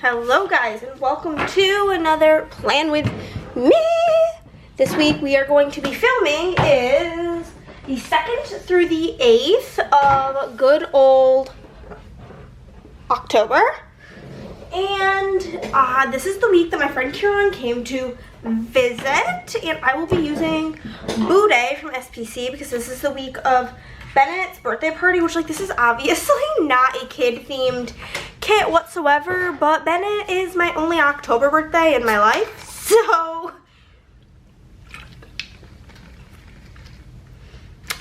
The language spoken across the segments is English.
Hello guys, and welcome to another Plan With Me. This week we are going to be filming is the 2nd through the 8th of good old October. And this is the week that my friend Kieran came to visit, and I will be using Boudet from SPC because this is the week of Bennett's birthday party, which, like, this is obviously not a kid-themed kit whatsoever, but Bennett is my only October birthday in my life, so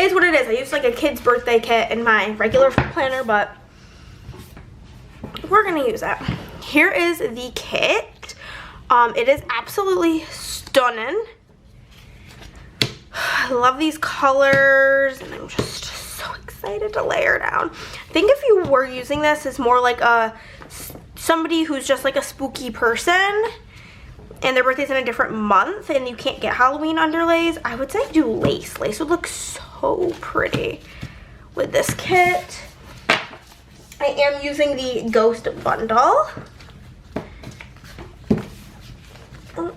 it's what it is. I use, like, a kid's birthday kit in my regular planner, but we're gonna use it. Here is the kit. It is absolutely stunning. I love these colors, and I'm just so excited to lay her down. I think if you were using this as more like somebody who's just like a spooky person and their birthday's in a different month and you can't get Halloween underlays, I would say do lace. Lace would look so pretty with this kit. I am using the Ghost bundle.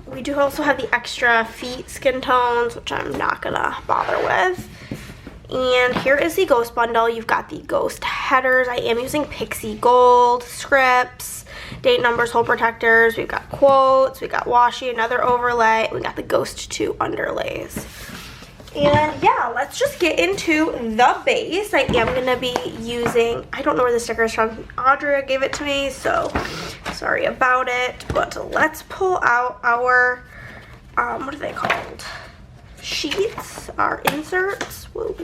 We do also have the extra feet skin tones, which I'm not gonna bother with. And here is the Ghost bundle. You've got the Ghost headers. I am using Pixie Gold, scripts, date numbers, hole protectors. We've got quotes, we got washi, another overlay. We got the Ghost 2 underlays. And yeah, let's just get into the base. I am gonna be using, I don't know where the sticker is from. Audrey gave it to me, so sorry about it. But let's pull out our, what are they called? Sheets, our inserts. Whoa.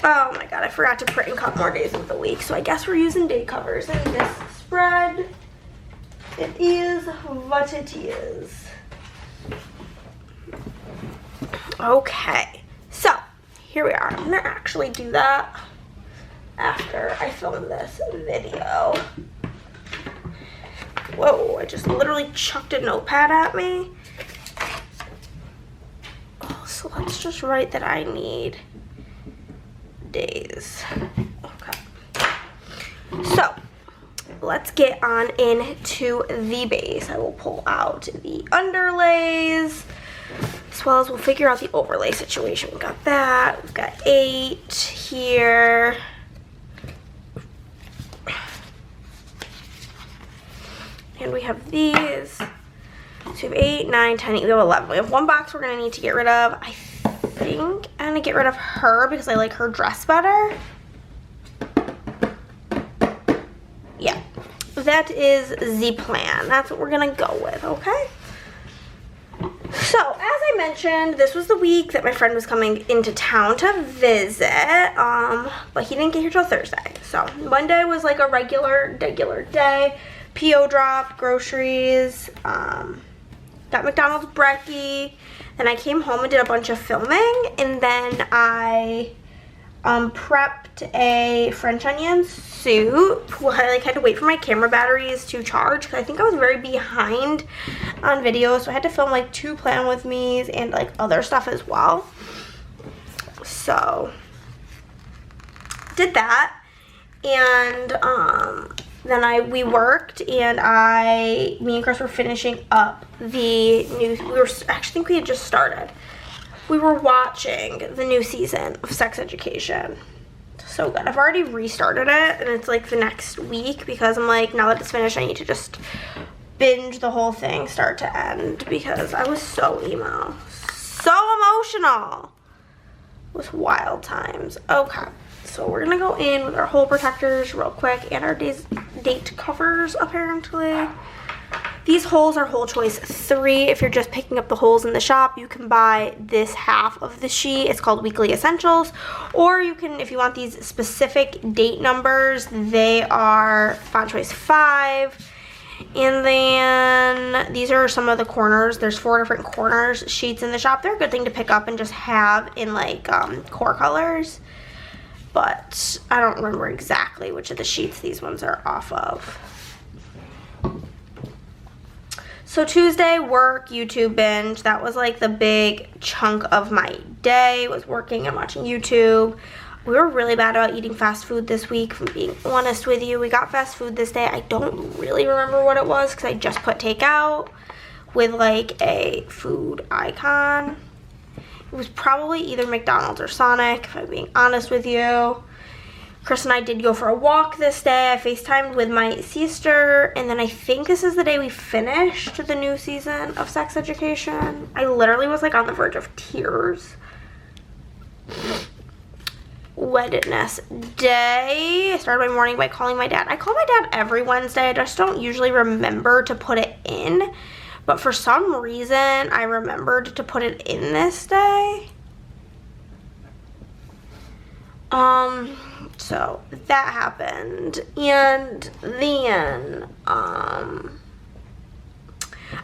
Oh my god, I forgot to print and cut more days of the week, so I guess we're using day covers in this spread. It is what it is. Okay, so here we are. I'm gonna actually do that after I film this video. Whoa, I just literally chucked a notepad at me. So let's just write that I need days. Okay. So let's get on into the base. I will pull out the underlays, as well as we'll figure out the overlay situation. We got that. We've got 8 here. And we have these. So we have 8, 9, 10, we have 11. We have one box we're gonna need to get rid of. I think I'm gonna get rid of her because I like her dress better. Yeah, that is the plan. That's what we're gonna go with, okay? So, as I mentioned, this was the week that my friend was coming into town to visit, but he didn't get here till Thursday. So, Monday was like a regular day. PO drop, groceries, got McDonald's brekkie. Then I came home and did a bunch of filming, and then I prepped a French onion soup. Well, I had to wait for my camera batteries to charge because I think I was very behind on videos, so I had to film like 2 Plan With Me's and like other stuff as well. So did that, and then we worked, and me and Chris were finishing up the new, I think we had just started. We were watching the new season of Sex Education. So good. I've already restarted it, and it's like the next week because I'm like, now that it's finished, I need to just binge the whole thing start to end because I was so emo. So emotional. It was wild times. Okay. So we're gonna go in with our hole protectors real quick and our date covers, apparently. These holes are hole choice 3. If you're just picking up the holes in the shop, you can buy this half of the sheet. It's called Weekly Essentials. Or you can, if you want these specific date numbers, they are font choice 5. And then these are some of the corners. There's 4 different corners sheets in the shop. They're a good thing to pick up and just have in like core colors. But I don't remember exactly which of the sheets these ones are off of. So Tuesday, work, YouTube binge. That was like the big chunk of my day, was working and watching YouTube. we were really bad about eating fast food this week, if I'm being honest with you. We got fast food this day. I don't really remember what it was because I just put takeout with like a food icon. It was probably either McDonald's or Sonic, if I'm being honest with you. Chris and I did go for a walk this day. I FaceTimed with my sister, and then I think this is the day we finished the new season of Sex Education. I literally was like on the verge of tears. Wednesday, I started my morning by calling my dad. I call my dad every Wednesday. I just don't usually remember to put it in, but for some reason I remembered to put it in this day. So that happened, and then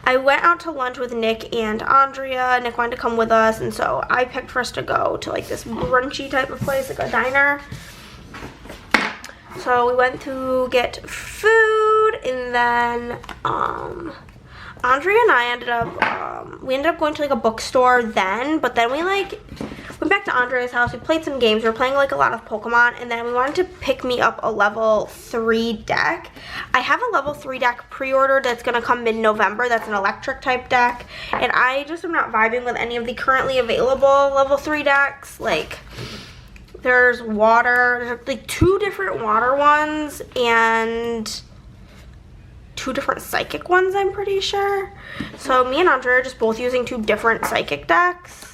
I went out to lunch with Nick and Andrea. Nick wanted to come with us, and so I picked for us to go to like this brunchy type of place, like a diner. So we went to get food, and then Andrea and I ended up going to like a bookstore then, but then we like went back to Andrea's house. We played some games. We were playing like a lot of Pokemon, and then we wanted to pick me up a level 3 deck. I have a level 3 deck pre-ordered that's gonna come mid-November. That's an electric type deck, and I just am not vibing with any of the currently available level 3 decks. Like, there's water, there's like 2 different water ones and 2 different psychic ones, I'm pretty sure. So me and Andrea are just both using 2 different psychic decks.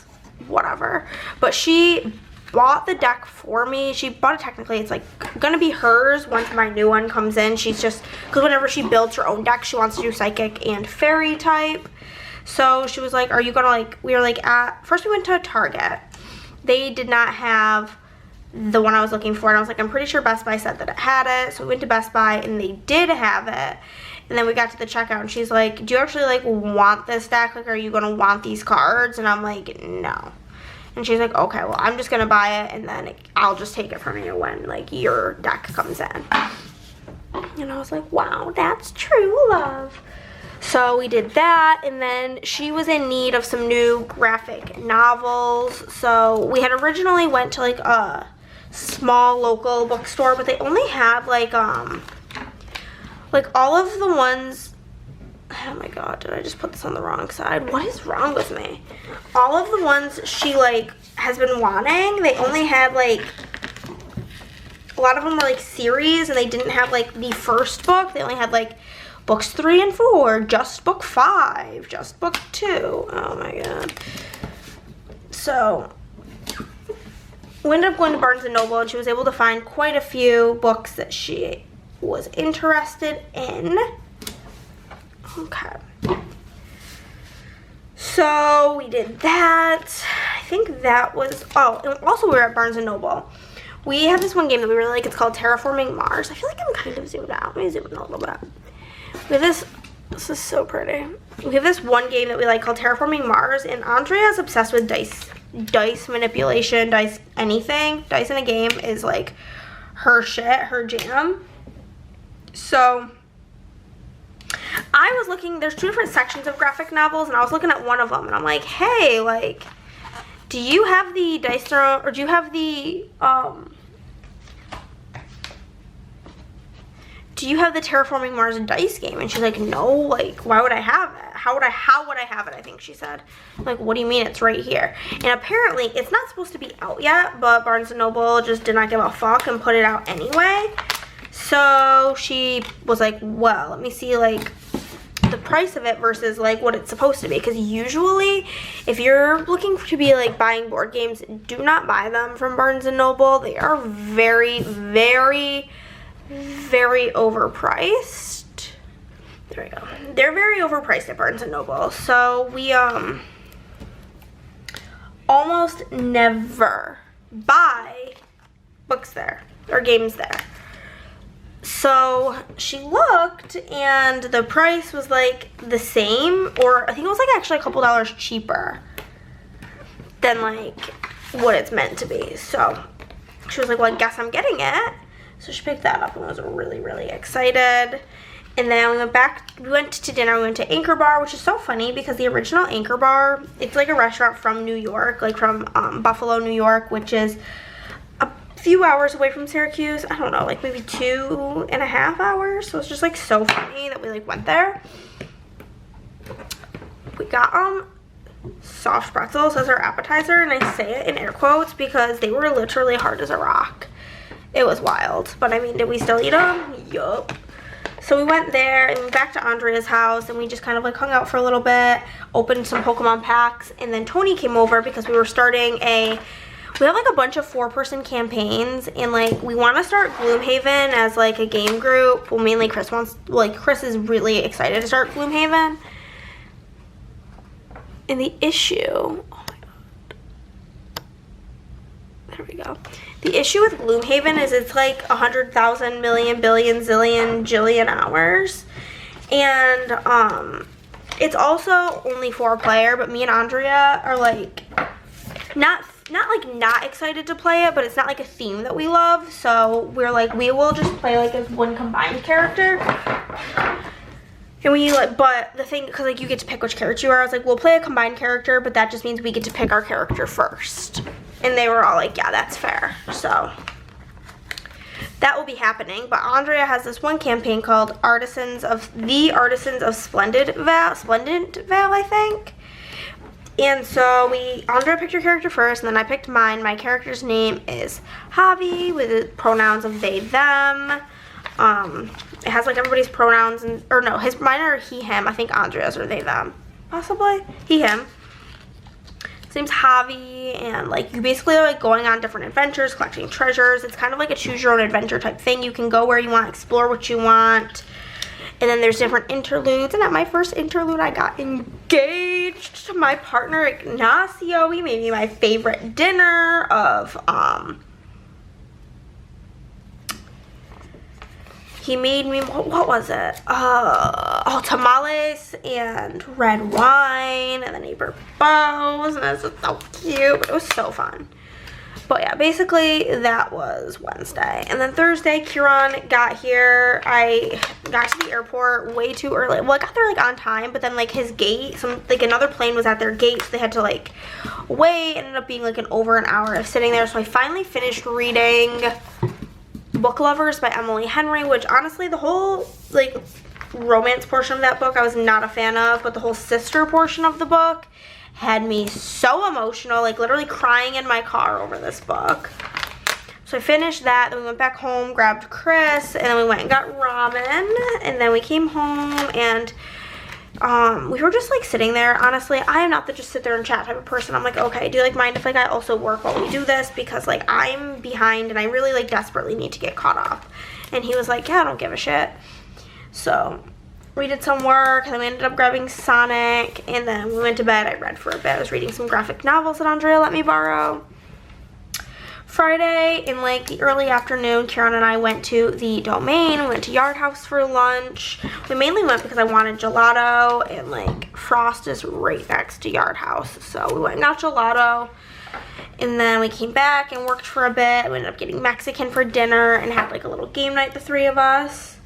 Whatever. But she bought the deck for me. She bought it technically. It's like gonna be hers once my new one comes in. She's just, because whenever she builds her own deck, she wants to do psychic and fairy type. So she was like, are you gonna like, we were like first we went to Target. They did not have the one I was looking for, and I was like, I'm pretty sure Best Buy said that it had it. So we went to Best Buy and they did have it. And then we got to the checkout and she's like, do you actually like want this deck? Like, are you gonna want these cards? And I'm like, no. And she's like, okay, well, I'm just gonna buy it and then I'll just take it from you when like your deck comes in. And I was like, wow, that's true love. So we did that, and then she was in need of some new graphic novels. So we had originally went to like a small local bookstore, but they only had like all of the ones, oh my god, did I just put this on the wrong side? What is wrong with me? All of the ones she like has been wanting, they only had like, a lot of them were like series, and they didn't have like the first book. They only had like books 3 and 4, just book 5, just book 2. Oh my god. So we ended up going to Barnes & Noble, and she was able to find quite a few books that she was interested in. Okay. So we did that. I think that was, oh, and also we were at Barnes & Noble. We have this one game that we really like. It's called Terraforming Mars. I feel like I'm kind of zoomed out. Let me zoom in a little bit. We have this is so pretty. We have this one game that we like called Terraforming Mars, and Andrea is obsessed with dice manipulation, dice anything. Dice in a game is like her shit, her jam. So I was looking, there's 2 different sections of graphic novels, and I was looking at one of them, and I'm like, hey, like, do you have the dice throw, or do you have the Terraforming Mars dice game? And she's like, no, like, why would I have it? How would I have it, I think she said. I'm like, what do you mean? It's right here. And apparently it's not supposed to be out yet, but Barnes & Noble just did not give a fuck and put it out anyway. So she was like, well, let me see like the price of it versus like what it's supposed to be, because usually if you're looking to be like buying board games, do not buy them from Barnes & Noble. They are very, very, very overpriced. There we go. They're very overpriced at Barnes & Noble. So we almost never buy books there or games there. So she looked, and the price was like the same, or I think it was like actually a couple dollars cheaper than like what it's meant to be. So she was like, well, I guess I'm getting it. So she picked that up and was really, really excited. And then we went to dinner. We went to Anchor Bar, which is so funny because the original Anchor Bar, it's like a restaurant from New York, like from Buffalo, New York, which is few hours away from Syracuse. I don't know, like maybe 2.5 hours. So it's just like so funny that we like went there. We got soft pretzels as our appetizer, and I say it in air quotes because they were literally hard as a rock. It was wild, but I mean, did we still eat them? Yup. So we went there and back to Andrea's house, and we just kind of like hung out for a little bit, opened some Pokemon packs, and then Tony came over because we were starting we have like a bunch of 4-person campaigns, and like we want to start Gloomhaven as like a game group. Well, mainly Chris Chris is really excited to start Gloomhaven. And the issue, oh my god, there we go. The issue with Gloomhaven is it's like 100,000 million billion zillion jillion hours, and it's also only 4-player. But me and Andrea are like not excited to play it, but it's not like a theme that we love. So we're like, we will just play like as one combined character. And we like, but the thing, because like you get to pick which character you are, I was like, we'll play a combined character, but that just means we get to pick our character first. And they were all like, yeah, that's fair. So that will be happening. But Andrea has this one campaign called Artisans of Splendid Val, I think. And so Andrea picked her character first, and then I picked mine. My character's name is Javi, with the pronouns of they, them. It has like everybody's pronouns, or no, mine are he, him. I think Andrea's are they, them. Possibly. He, him. His name's Javi, and like you basically are like going on different adventures, collecting treasures. It's kind of like a choose your own adventure type thing. You can go where you want, explore what you want. And then there's different interludes. And at my first interlude, I got engaged to my partner, Ignacio. He made me my favorite dinner of, he made me, what was it? Tamales and red wine, and then he brought bows, and it was so cute. It was so fun. But yeah, basically that was Wednesday. And then Thursday, Kieran got here. I got to the airport way too early. Well, I got there like on time, but then like his gate, another plane was at their gate, so they had to like wait. It ended up being like over an hour of sitting there. So I finally finished reading Book Lovers by Emily Henry, which honestly the whole like romance portion of that book I was not a fan of, but the whole sister portion of the book had me so emotional, like literally crying in my car over this book. So I finished that, then we went back home, grabbed Chris, and then we went and got ramen, and then we came home, and we were just like sitting there. Honestly, I am not the just sit there and chat type of person. I'm like, okay, do you like mind if like I also work while we do this, because like I'm behind and I really like desperately need to get caught up. And he was like, yeah, I don't give a shit. So we did some work, and then we ended up grabbing Sonic, and then we went to bed. I read for a bit. I was reading some graphic novels that Andrea let me borrow. Friday, in like the early afternoon, Kieran and I went to the Domain. We went to Yard House for lunch. We mainly went because I wanted gelato, and like Frost is right next to Yard House. So we went and got gelato, and then we came back and worked for a bit. We ended up getting Mexican for dinner and had like a little game night, the three of us.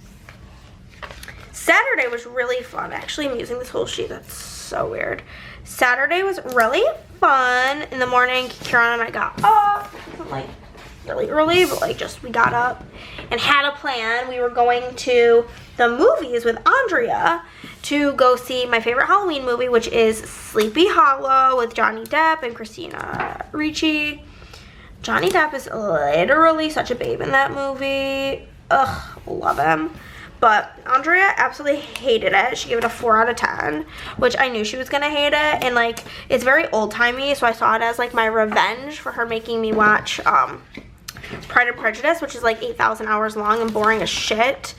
Saturday was really fun. Actually, I'm using this whole sheet. That's so weird. Saturday was really fun. In the morning, Kieran and I got up. It wasn't like really early, but like just we got up and had a plan. We were going to the movies with Andrea to go see my favorite Halloween movie, which is Sleepy Hollow with Johnny Depp and Christina Ricci. Johnny Depp is literally such a babe in that movie. Ugh, love him. But Andrea absolutely hated it. She gave it a 4 out of 10, which I knew she was gonna hate it. And like, it's very old-timey, so I saw it as like my revenge for her making me watch Pride and Prejudice, which is like 8,000 hours long and boring as shit.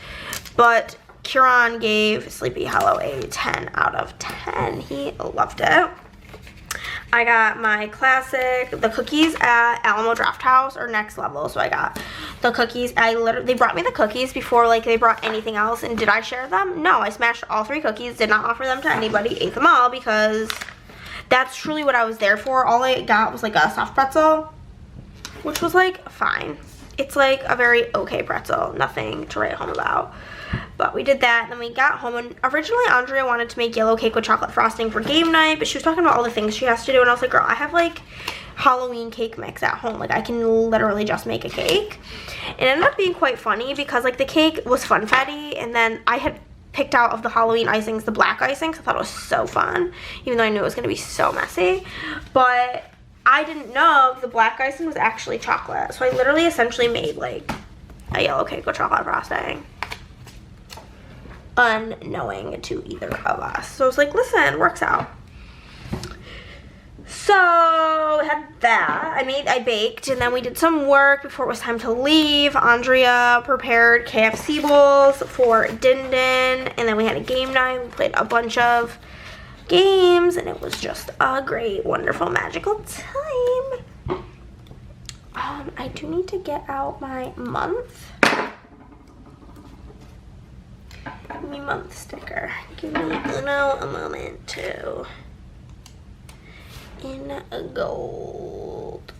But Kieran gave Sleepy Hollow a 10 out of 10. He loved it. I got my classic, the cookies at Alamo Draft House are next level. So I got the cookies. They brought me the cookies before like they brought anything else. And did I share them? No, I smashed all 3 cookies, did not offer them to anybody, ate them all because that's truly what I was there for. All I got was like a soft pretzel, which was like fine. It's like a very okay pretzel, nothing to write home about. But we did that, and then we got home, and originally Andrea wanted to make yellow cake with chocolate frosting for game night, but she was talking about all the things she has to do, and I was like, girl, I have like Halloween cake mix at home. Like, I can literally just make a cake. It ended up being quite funny because like the cake was funfetti, and then I had picked out of the Halloween icings the black icings. I thought it was so fun, even though I knew it was going to be so messy. But I didn't know the black icing was actually chocolate, so I literally essentially made like a yellow cake with chocolate frosting, unknowing to either of us. So I was like, listen, works out. So I had that. I baked, and then we did some work before it was time to leave. Andrea prepared KFC bowls for Din Din, and then we had a game night. We played a bunch of games, and it was just a great, wonderful, magical time. I do need to get out my month. Give me month sticker. Give me a moment to in gold.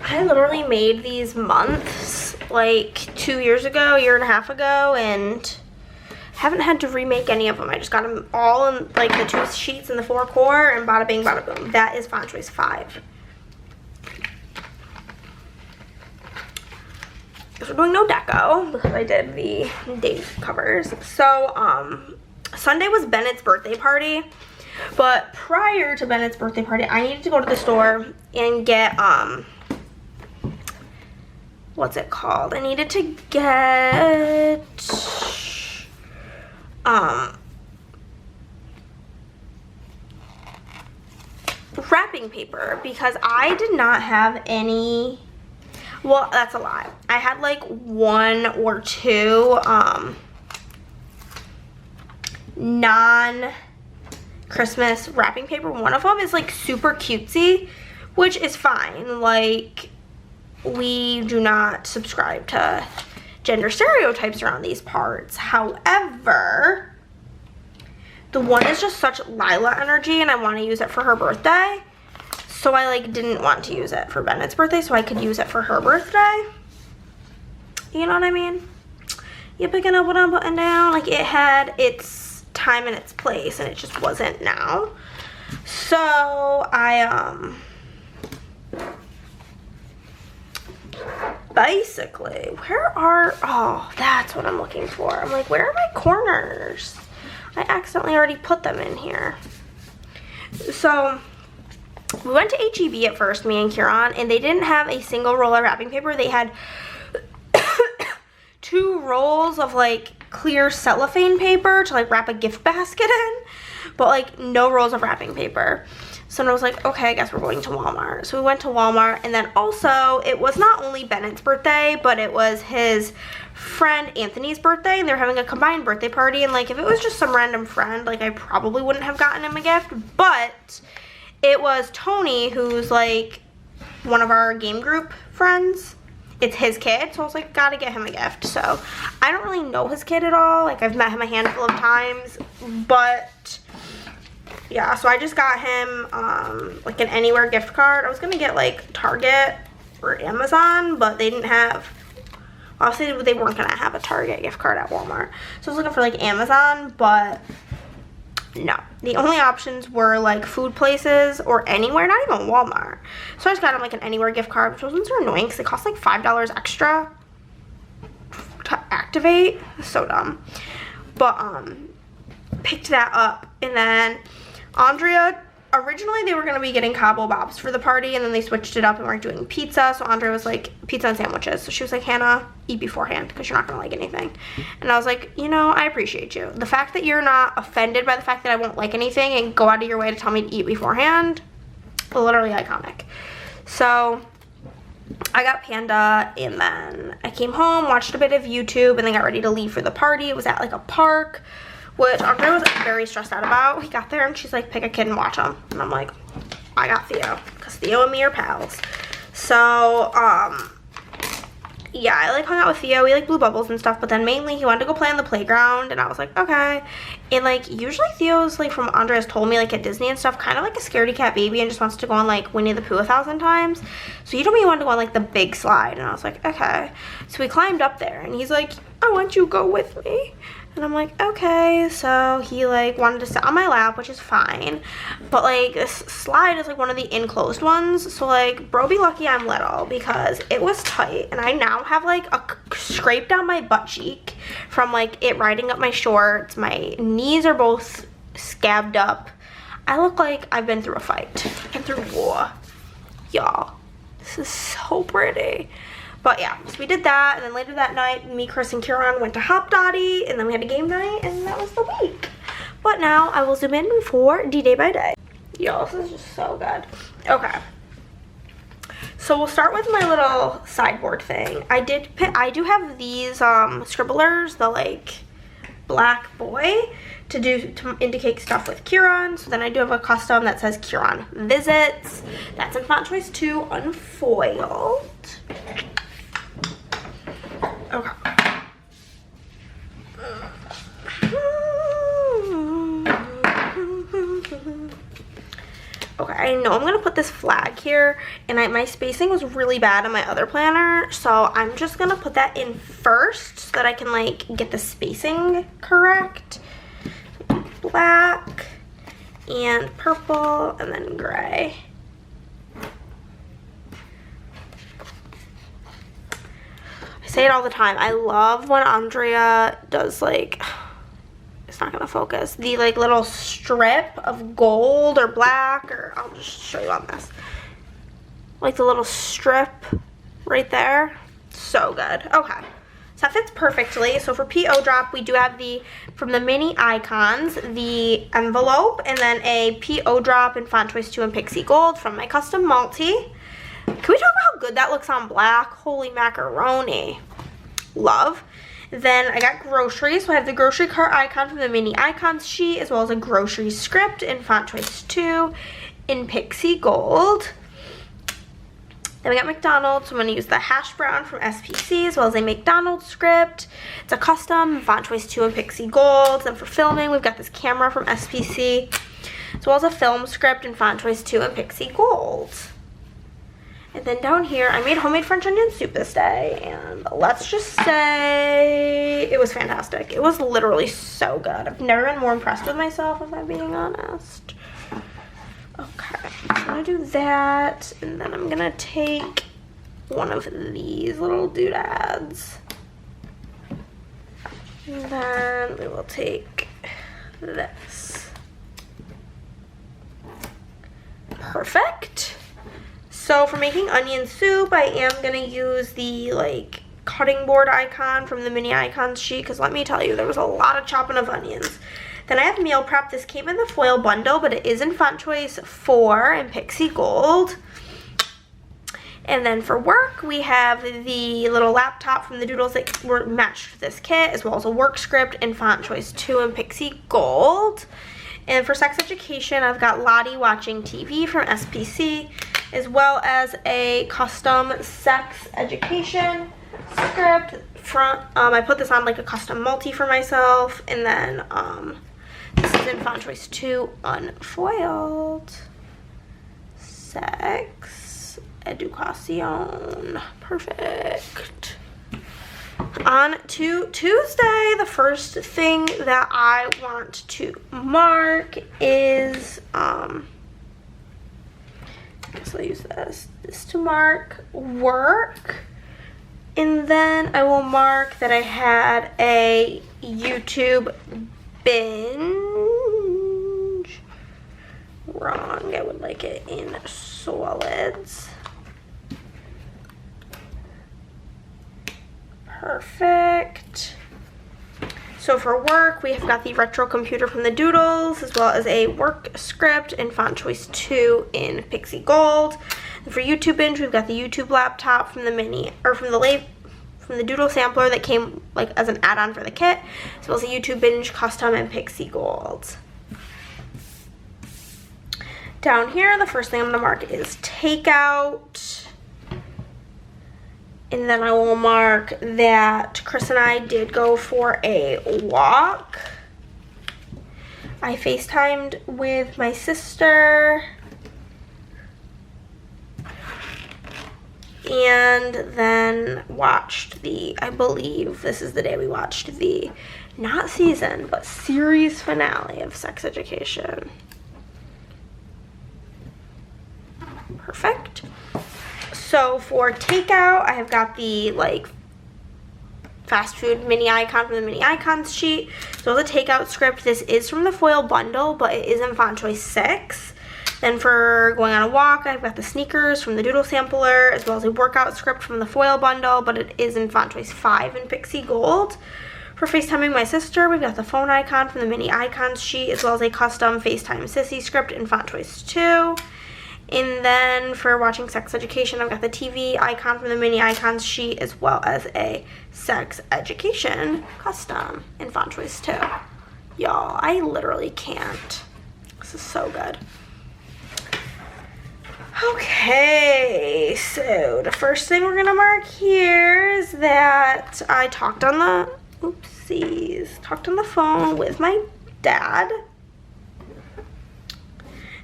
I literally made these months like 2 years ago, a year and a half ago, and haven't had to remake any of them. I just got them all in like the 2 sheets and the 4 core, and bada bing, bada boom. That is Font Choice 5. So we're doing no deco because I did the date covers. So Sunday was Bennett's birthday party, but prior to Bennett's birthday party, I needed to go to the store and get what's it called? I needed to get wrapping paper because I did not have any. Well, that's a lie. I had like 1 or 2 non-Christmas wrapping paper. One of them is like super cutesy, which is fine. Like, we do not subscribe to gender stereotypes around these parts. However, the one is just such Lila energy, and I want to use it for her birthday. So I like didn't want to use it for Bennett's birthday, so I could use it for her birthday. You know what I mean? You picking up what I'm putting down? Like, it had its time and its place, and it just wasn't now. So I basically, oh, that's what I'm looking for. I'm like, where are my corners? I accidentally already put them in here. So we went to H-E-B at first, me and Kieran, and they didn't have a single roll of wrapping paper. They had 2 rolls of like clear cellophane paper to like wrap a gift basket in, but like no rolls of wrapping paper. So I was like, okay, I guess we're going to Walmart. So we went to Walmart, and then also it was not only Bennett's birthday, but it was his friend Anthony's birthday, and they were having a combined birthday party. And like, if it was just some random friend, like I probably wouldn't have gotten him a gift, but it was Tony, who's like one of our game group friends. It's his kid, so I was like, gotta get him a gift. So I don't really know his kid at all. Like, I've met him a handful of times, but yeah, so I just got him like an Anywhere gift card. I was gonna get like Target or Amazon, but they didn't have, obviously they weren't gonna have a Target gift card at Walmart. So I was looking for like Amazon, but no. The only options were like food places or Anywhere, not even Walmart. So I just got him like an Anywhere gift card, which wasn't so annoying because it cost like $5 extra to activate. So dumb. But picked that up, and then Andrea, originally they were going to be getting Cabo Bobs for the party, and then they switched it up and we're doing pizza. So Andrea was like, pizza and sandwiches. So she was like, Hannah, eat beforehand because you're not going to like anything. And I was like, you know, I appreciate you. The fact that you're not offended by the fact that I won't like anything and go out of your way to tell me to eat beforehand, literally iconic. So I got Panda, and then I came home, watched a bit of YouTube, and then got ready to leave for the party. It was at like a park, which Andrea was very stressed out about. We got there and she's like, pick a kid and watch them. And I'm like, I got Theo, because Theo and me are pals. So yeah, I like hung out with Theo. We like blew bubbles and stuff, but then mainly he wanted to go play on the playground, and I was like, okay. And like usually Theo's like, from Andrea's told me, like at Disney and stuff, kind of like a scaredy cat baby and just wants to go on like Winnie the Pooh 1,000 times. So he told me he wanted to go on like the big slide, and I was like, okay. So we climbed up there, and he's like, I want you to go with me. And I'm like, okay. So he like wanted to sit on my lap, which is fine, but like this slide is like one of the enclosed ones, so like bro be lucky I'm little, because it was tight, and I now have like a scrape down my butt cheek from like it riding up my shorts. My knees are both scabbed up. I look like I've been through a fight and through war, y'all. This is so pretty. But yeah, so we did that, and then later that night, me, Chris, and Kieran went to Hop Dotty, and then we had a game night, and that was the week. But now I will zoom in for day by day. Y'all, this is just so good. Okay. So we'll start with my little sideboard thing. I do have these scribblers, the like black boy, to indicate stuff with Kieran. So then I do have a custom that says Kieran Visits. That's in font choice 2, unfoiled. Okay. Okay, I know I'm gonna put this flag here, and my spacing was really bad on my other planner, so I'm just gonna put that in first so that I can like get the spacing correct. Black and purple and then gray. Say it all the time. I love when Andrea does like, it's not gonna focus, the like little strip of gold or black, or I'll just show you on this, like the little strip right there. So good. Okay, so that fits perfectly. So for PO drop, we do have from the mini icons, the envelope, and then a PO drop in font choice 2 and pixie gold from my custom multi. Can we talk about how good that looks on black? Holy macaroni. Love. Then I got groceries. So I have the grocery cart icon from the mini icons sheet, as well as a grocery script in font choice 2 in pixie gold. Then we got McDonald's. So I'm going to use the hash brown from SPC, as well as a McDonald's script. It's a custom font choice 2 in pixie gold. Then for filming, we've got this camera from SPC, as well as a film script in font choice 2 in pixie gold. And then down here, I made homemade French onion soup this day, and let's just say it was fantastic. It was literally so good. I've never been more impressed with myself, if I'm being honest. Okay, I'm gonna do that, and then I'm gonna take one of these little doodads. And then we will take this. Perfect. So for making onion soup, I am going to use the like cutting board icon from the mini icons sheet, because let me tell you, there was a lot of chopping of onions. Then I have meal prep. This came in the foil bundle, but it is in font choice 4 in pixie gold. And then for work, we have the little laptop from the doodles that were matched to this kit, as well as a work script in font choice 2 in pixie gold. And for sex education, I've got Lottie watching TV from SPC, as well as a custom sex education script. I put this on like a custom multi for myself, and then this is in font choice 2 unfoiled. Sex education. Perfect. On to Tuesday, the first thing that I want to mark is I guess I'll use this to mark work, and then I will mark that I had a YouTube binge. Wrong, I would like it in solids. Perfect. So for work, we have got the retro computer from the doodles, as well as a work script in font choice 2 in pixie gold. And for YouTube binge, we've got the YouTube laptop from the doodle sampler that came like as an add-on for the kit, as well as a YouTube binge custom in pixie gold. Down here, the first thing I'm going to mark is takeout. And then I will mark that Chris and I did go for a walk. I FaceTimed with my sister. And then watched I believe this is the day we watched the, not season, but series finale of Sex Education. Perfect. So for takeout, I have got the like fast food mini icon from the mini icons sheet. So the takeout script, this is from the foil bundle, but it is in font choice 6. Then for going on a walk, I've got the sneakers from the doodle sampler, as well as a workout script from the foil bundle, but it is in font choice 5 in pixie gold. For FaceTiming my sister, we've got the phone icon from the mini icons sheet, as well as a custom FaceTime Sissy script in font choice 2. And then for watching Sex Education, I've got the TV icon from the mini icons sheet, as well as a Sex Education custom in font choice 2. Y'all, I literally can't. This is so good. Okay, so the first thing we're gonna mark here is that I talked on the phone with my dad.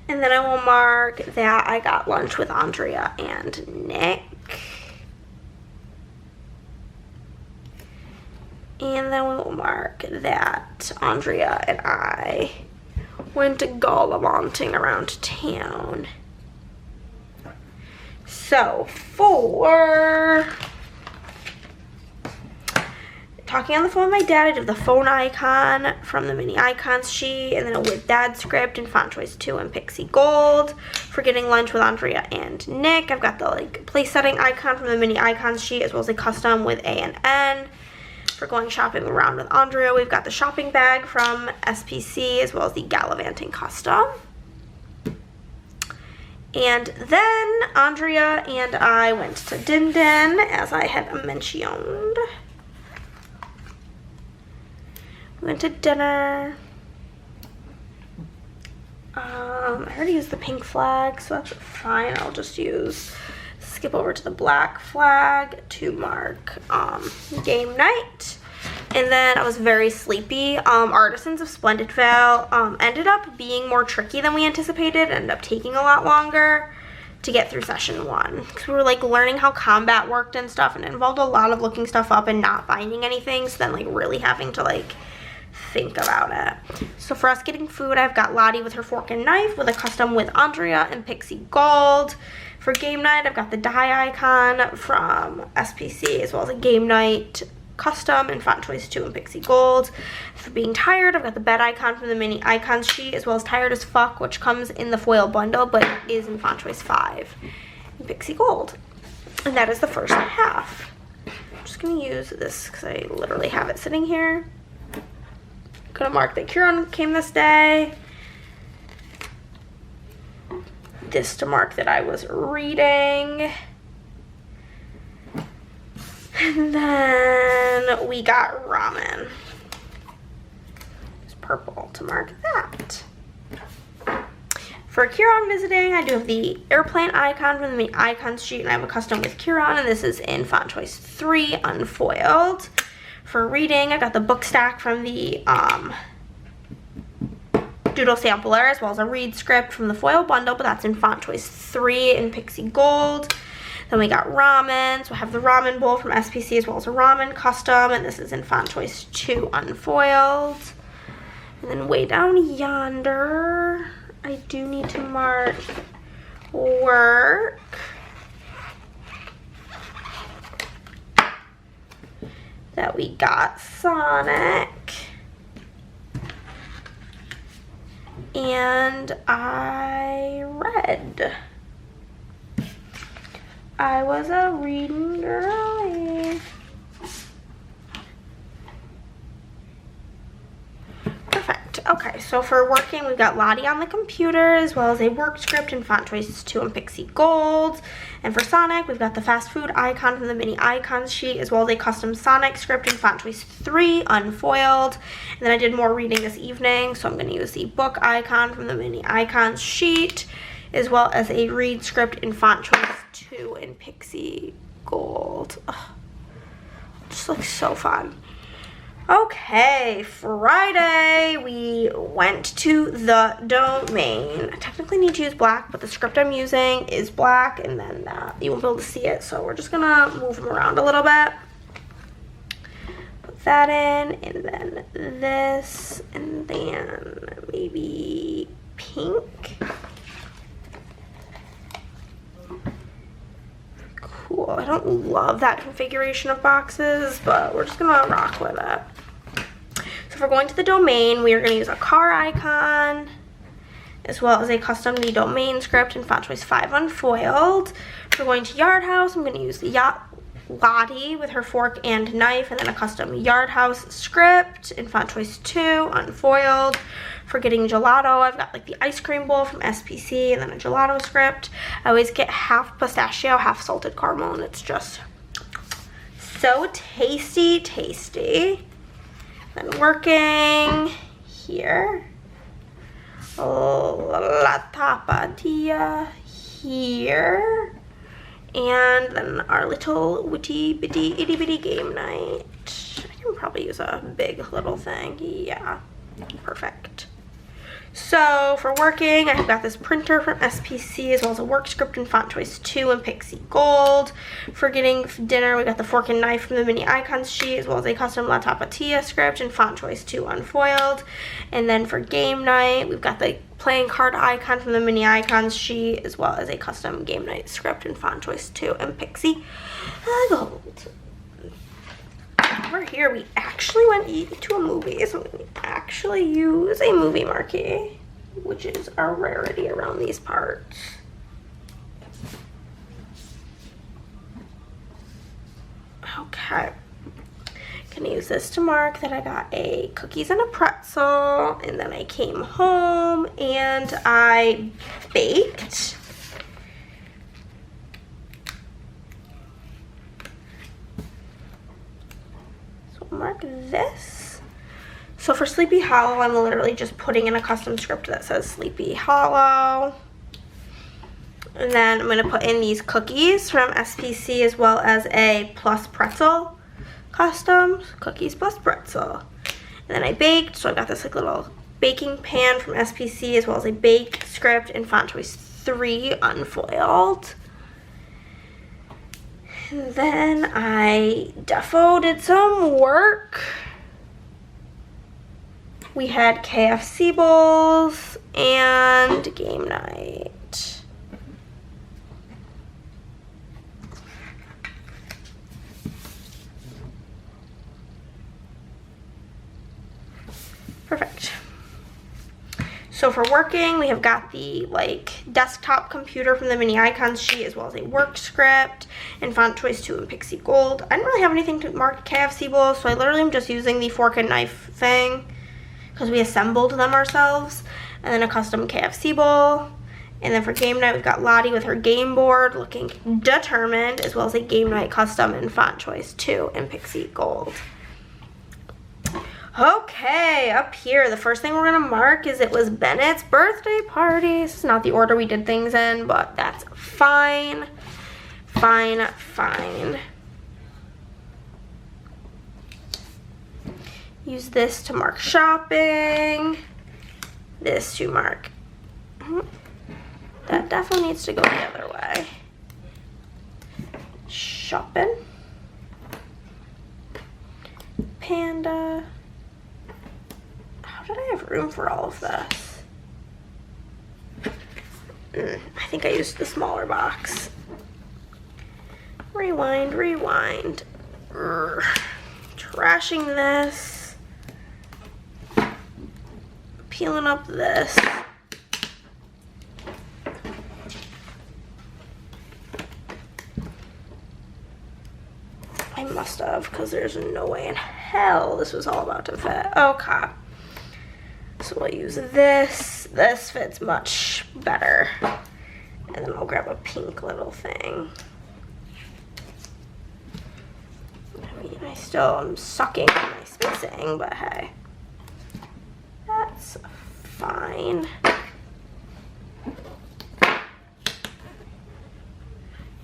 And then I will mark that I got lunch with Andrea and Nick. And then we will mark that Andrea and I went gallivanting around town. So for talking on the phone with my dad, I did the phone icon from the mini icons sheet, and then a with dad script in font choice 2 and pixie gold. For getting lunch with Andrea and Nick, I've got the like place setting icon from the mini icons sheet, as well as a custom with A and N. For going shopping around with Andrea, we've got the shopping bag from SPC, as well as the gallivanting custom. And then Andrea and I went to Din Din, as I had mentioned. We went to dinner. I already used the pink flag, so that's fine. I'll just skip over to the black flag to mark game night. And then I was very sleepy. Artisans of Splendid Vale ended up being more tricky than we anticipated. Ended up taking a lot longer to get through session 1. Because we were like learning how combat worked and stuff, and it involved a lot of looking stuff up and not finding anything. So then like really having to like think about it. So for us getting food, I've got Lottie with her fork and knife with a custom with Andrea and pixie gold. For game night, I've got the die icon from SPC, as well as a game night custom in font choice 2 and pixie gold. For being tired, I've got the bed icon from the mini icons sheet, as well as tired as fuck, which comes in the foil bundle but is in font choice 5 in pixie gold. And that is the first half. I'm just gonna use this because I literally have it sitting here. I'm gonna mark that Kieran came this day. This to mark that I was reading. And then we got ramen. It's purple to mark that. For Kieran visiting, I do have the airplane icon from the icons sheet, and I have a custom with Kieran, and this is in font choice 3 unfoiled. For reading, I got the book stack from the doodle sampler, as well as a read script from the foil bundle, but that's in font choice 3 in pixie gold. Then we got ramen, so I have the ramen bowl from SPC, as well as a ramen custom, and this is in font choice 2 unfoiled. And then way down yonder, I do need to mark work. That we got Sonic. And I read. I was a reading girlie. Perfect. Okay, so for working, we've got Lottie on the computer, as well as a work script in font choice 2 and pixie gold. And for Sonic, we've got the fast food icon from the mini icons sheet, as well as a custom Sonic script in font choice 3 unfoiled. And then I did more reading this evening, so I'm going to use the book icon from the mini icons sheet, as well as a read script in font choice 2 in pixie Gold. Ugh. Just looks so fun. Okay, Friday, we went to the domain. I technically need to use black, but the script I'm using is black, and then you won't be able to see it, so we're just gonna move them around a little bit. Put that in, and then this, and then maybe pink. Cool. I don't love that configuration of boxes, but we're just gonna rock with it. So if we're going to the domain, we are gonna use a car icon, as well as a custom the domain script in font choice 5 unfoiled. If we're going to Yard House, I'm gonna use the Lottie with her fork and knife, and then a custom Yard House script in font choice 2 unfoiled. For getting gelato, I've got like the ice cream bowl from SPC and then a gelato script. I always get half pistachio, half salted caramel, and it's just so tasty, tasty. Then working here, La Tapatia here, and then our little witty bitty itty bitty game night. I can probably use a big little thing. Yeah, perfect. So for working, I've got this printer from SPC, as well as a work script in font choice 2 and Pixie Gold. For getting dinner, we got the fork and knife from the mini icons sheet, as well as a custom La Tapatia script in font choice 2 unfoiled. And then for game night, we've got the playing card icon from the mini icons sheet, as well as a custom game night script in font choice 2 and Pixie Gold. Over here, we actually went to a movie, so we actually use a movie marquee, which is a rarity around these parts. Okay, gonna use this to mark that I got a cookies and a pretzel, and then I came home and I baked. Mark this. So for Sleepy Hollow, I'm literally just putting in a custom script that says Sleepy Hollow. And then I'm going to put in these cookies from SPC, as well as a plus pretzel custom, cookies plus pretzel. And then I baked, so I got this like little baking pan from SPC, as well as a bake script in font choice 3 unfoiled. And then I defo did some work. We had KFC bowls and game night. Perfect. So for working, we have got the like desktop computer from the mini icons sheet, as well as a work script in font choice 2 and Pixie Gold. I didn't really have anything to mark KFC bowls, so I literally am just using the fork and knife thing because we assembled them ourselves. And then a custom KFC bowl. And then for game night, we've got Lottie with her game board looking determined, as well as a game night custom in font choice 2 and Pixie Gold. Okay, up here, the first thing we're gonna mark is it was Bennett's birthday party. This is not the order we did things in, but that's fine. Fine, fine. Use this to mark shopping. This to mark. That definitely needs to go the other way. Shopping. Panda. Did I have room for all of this? I think I used the smaller box. Rewind, rewind. Trashing this. Peeling up this. I must have, because there's no way in hell this was all about to fit. Okay. So we'll use this. This fits much better. And then I'll grab a pink little thing. I mean, I still am sucking at my spacing, but hey. That's fine.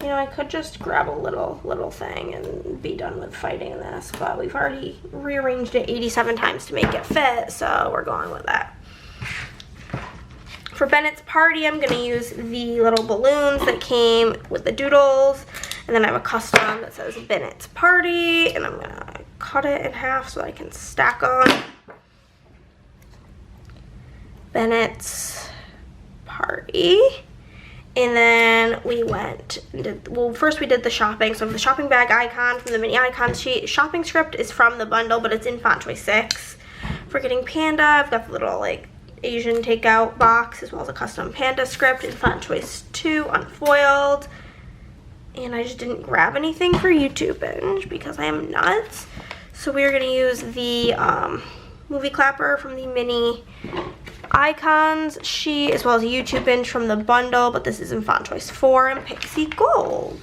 You know, I could just grab a little thing and be done with fighting this, but we've already rearranged it 87 times to make it fit, so we're going with that. For Bennett's party, I'm gonna use the little balloons that came with the doodles, and then I have a custom that says Bennett's party, and I'm gonna cut it in half so I can stack on. Bennett's party. And then we went and did, well, first we did the shopping. So the shopping bag icon from the mini icons sheet. Shopping script is from the bundle, but it's in font choice 6. For getting panda, I've got the little like Asian takeout box, as well as a custom panda script in font choice 2, unfoiled. And I just didn't grab anything for YouTube binge because I am nuts. So we're gonna use the movie clapper from the mini icons sheet, as well as a YouTube binge from the bundle, but this is in font choice 4 and pixie gold.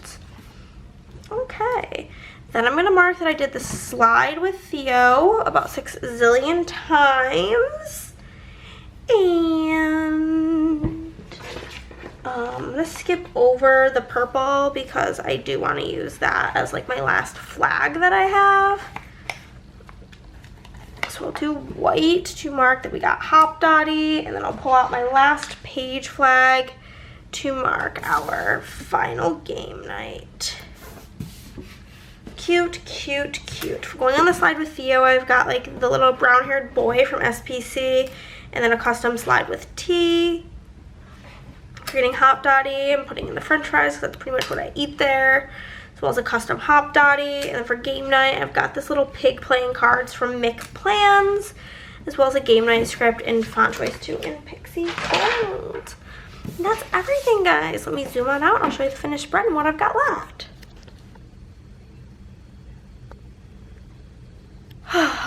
Okay, then I'm gonna mark that I did the slide with Theo about 6 zillion times, and I'm gonna skip over the purple because I do want to use that as like my last flag that I have. So we'll do white to mark that we got Hop Dotty, and then I'll pull out my last page flag to mark our final game night. Cute, cute, cute. For going on the slide with Theo, I've got like the little brown-haired boy from SPC, and then a custom slide with T. For getting Hop Dotty, I'm putting in the french fries because that's pretty much what I eat there, as well as a custom Hop Dotty. And then for game night, I've got this little pig playing cards from MicPlans, as well as a game night script in font choice 2 in pixie gold. And that's everything, guys. Let me zoom on out and I'll show you the finished spread and what I've got left.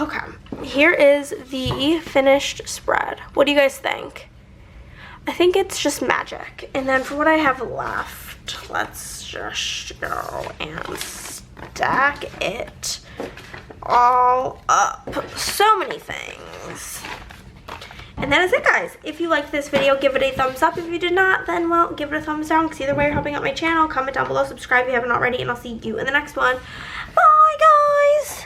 Okay, here is the finished spread. What do you guys think? I think it's just magic. And then for what I have left, let's just go and stack it all up. So many things. And that is it, guys. If you liked this video, give it a thumbs up. If you did not, then, well, give it a thumbs down, because either way, you're helping out my channel. Comment down below, subscribe if you haven't already, and I'll see you in the next one. Bye, guys!